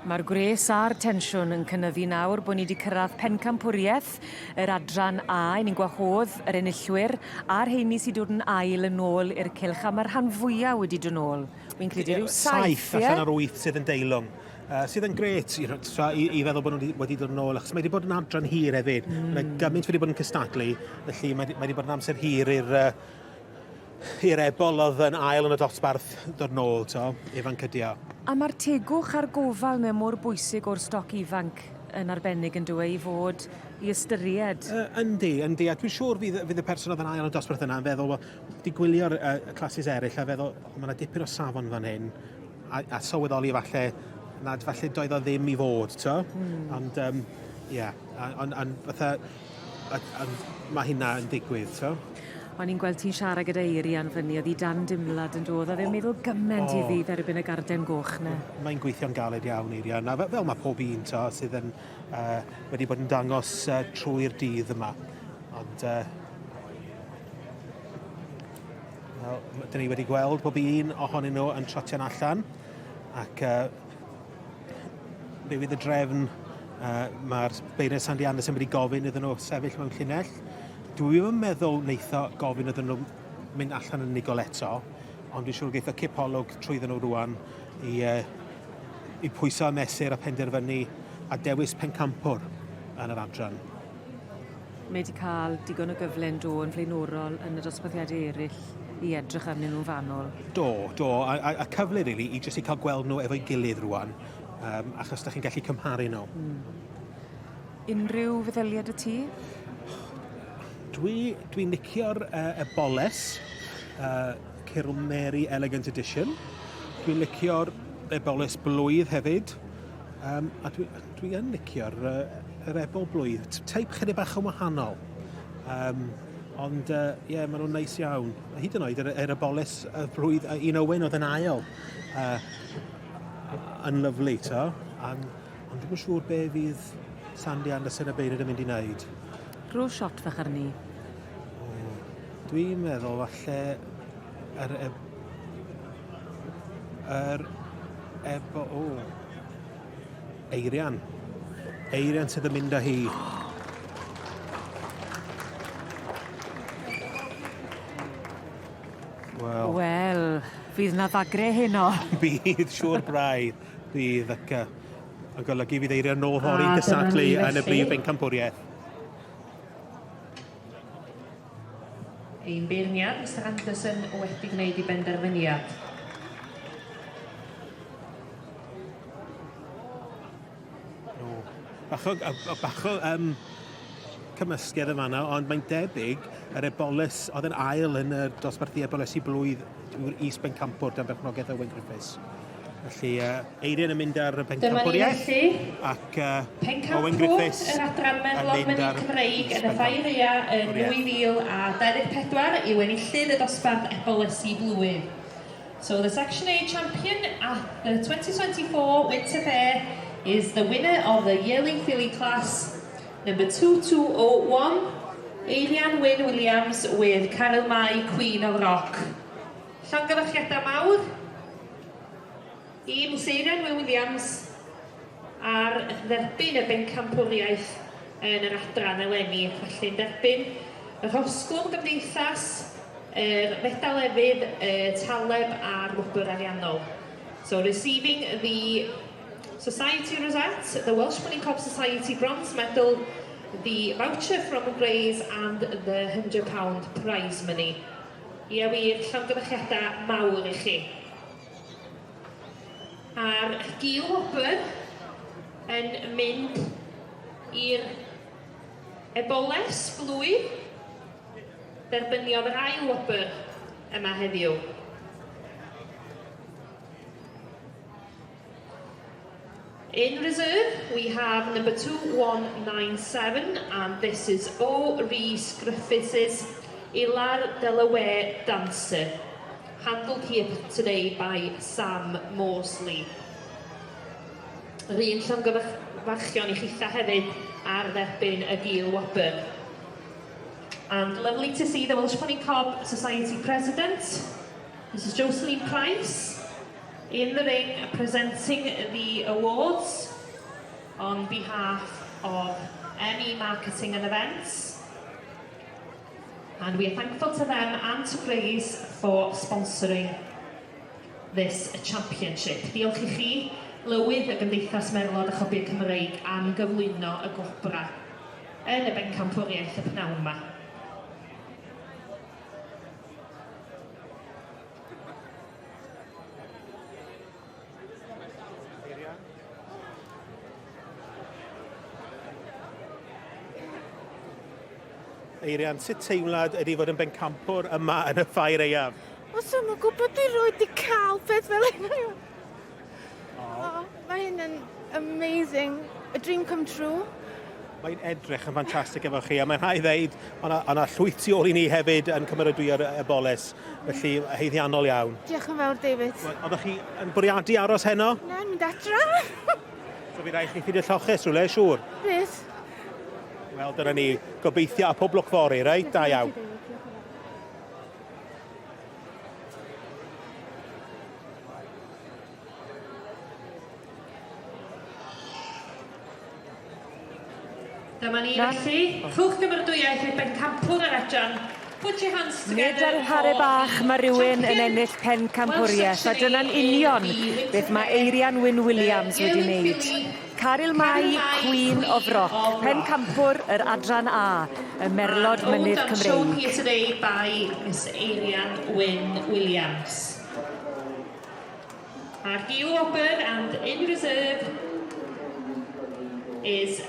Mae'r gwres a'r tensiwn yn cynyddu nawr bod ni wedi cyrraedd Pencampwriaeth, yr adran A, ni'n gwahodd yr enillwyr, a'r heini sydd dod yn ail yn ôl i'r cylch, a mae'r rhan fwyaf wedi dod yn ôl. Wy'n credu rhyw 7, allan o'r 8 sydd yn deilwng. Sydd yn gret i feddwl bod nhw wedi dod yn ôl, achos mae wedi bod yn adran hir hefyd. Mae gymaint wedi bod yn cystadlu, felly mae wedi bod yn amser hir i'r ebol oedd yn ail yn y dosbarth dod nôl, ifanc ydi o. A mae'r tegwch a'r gofal mewn mor bwysig o'r stoc ifanc yn arbennig yn dweud i fod i ystyried. Yndi, a dwi'n siŵr fydd y person oedd yn ail yn y dosbarth yna yn feddwl, wedi gwylio'r classes eraill a feddwl, mae yna dipyn o safon fan hyn, a sylweddoli falle doedd o ddim i fod, Ond, mae hynna yn digwydd, O'n i'n gweld ti'n siarad gyda Eirian fyny, oedd i dan dimlad yn dod, oedd e'n meddwl gymaint i fi dderbyn y garden goch na. Mae'n gweithio'n galed iawn, Eirian, a fel mae pob un sydd yn wedi bod yn dangos trwy'r dydd yma. Ond, dyn ni wedi gweld pob un ohonyn nhw yn trotio'n allan, ac be fydd y drefn, mae'r beirniad Sandy Anderson wedi gofyn iddyn nhw sefyll mewn llinell. Dwi ddim yn meddwl wneitho gofyn iddyn nhw mynd allan yn unigol eto, ond dwi'n siŵr geitho cipolwg trwydden nhw rwan i pwyso a mesur a penderfynu a dewis Pencampwr yn yr adran. Mae wedi cael digon o gyfle'n do yn flaenorol yn y dosbarthiadau eraill i edrych arnyn nhw'n fanol. Do, a cyfle rili i jyst i cael gweld nhw efo'i gilydd rwan, achos da chi'n gallu cymharu nhw. Unrhyw feddyliad y ti? Dwi'n licio'r boles, Cyrl Mary Elegant Edition. Dwi'n licio'r boles blwydd hefyd. A dwi'n licio'r ebol blwydd. Teip chydig bach yn wahanol. Ond, maen nhw'n neis iawn. Hyd yn oed, yr boles blwydd, un Owen oedd yn ail. Yn lyflu, Ond dwi'n siŵr be fydd Sandy Anderson y beirniad yn mynd i wneud. Rho shot fach arni. Dwi'n meddwl falle Eirian. Eirian sydd yn mynd â hi. Wel, fydd na ddagre heno. Bydd, siŵr braidd. Bydd ac yn golygu fydd Eirian nôl hori gysadlu yn y brif Pencampwriaeth. Ein beirniad, Mr Anderson wedi gwneud I benderfyniad. Bach o cymysgedd yma yna, ond mae'n debyg yr ebolis oedd yn ail yn y dosbarthu ebolis I blwydd yw'r Is Pencampwr dan berchnogaeth Owen Griffiths. Felly, Eirian yn mynd ar Pencampwriaeth ac Owen Griffiths yr adran Merlod Mynydd Cymreig yn y ffairia yn 2024 I wenillydd y dosbarth ebolysu blwydd. So the Section A champion at the 2024 Winter Fair is the winner of the yearling filly class, number 2201, Eirian Wyn Williams with Carol Mai, Queen of Rock. Llongyfarchiadau mawr I Miss Eirian Wyn Williams ar dderbyn y Pencampwriaeth yn yr adran eleni, felly'n derbyn y rhosglwm gymdeithas, fedal lefydd, taleb a'r wobr ariannol. So receiving the Society Rosette, the Welsh Pony Cob Society Bronze Medal, the voucher from Grays and the £100 prize money. Ie wir, llongyfarchiadau mawr I chi. A'r gil wobr yn mynd i'r eboles blwydd, derbyniodd yr ail wobr yma heddiw. In reserve, we have number 2197, and this is O. Rhys Griffiths' Ilar Delaware Dancer, handled here today by Sam Morsley. Yr un llongyfarchion I chitha hefyd ar dderbyn y gil wobr. And lovely to see the Welsh Pony Cob Society President, Mrs Jocelyn Price, in the ring presenting the awards on behalf of ME Marketing and Events. And we are thankful to them and to Grace for sponsoring this championship. Diolch I chi, Lywydd y Gymdeithas Merlod a Chobiau Cymreig am gyflwyno y gopra yn y Pencampwriaeth y pnawn yma. Eirian, sut teimlad ydi fod yn bencampwr yma yn y ffair eiaf? Os yma gwybod i roi di cael beth fel hyn. Mae hyn yn amazing. A dream come true. Mae'n edrych yn ffantastig efo chi, a mae'n rhaid ddeud, o'na llwyth tu ôl i ni hefyd yn cymeradwyo'r boles, felly heiddiannol iawn. Diolch yn fawr, David. Oeddech chi yn bwriadu aros heno? Na, mynd adra. So fi rhaid chi ffydd y lloches rhywle, siŵr? Beth? Wel, dyna ni, gobeithio a pob lwc fori, reit? Da iawn. Dyma ni felly, rhwch gymeradwyaeth i'r bencampwr yr adran. Put your hands together. Nid ar hare bach mae rhywun yn ennill Pencampwriaeth, a dyna'n union beth mae Eirian Wyn Williams wedi wneud. Caryl Mai, Queen of Rock, Pencampwr yr adran A, y Merlod Mynydd Cymreig. Shown here today by Miss Eirian Wyn Williams. Our heel open and in reserve is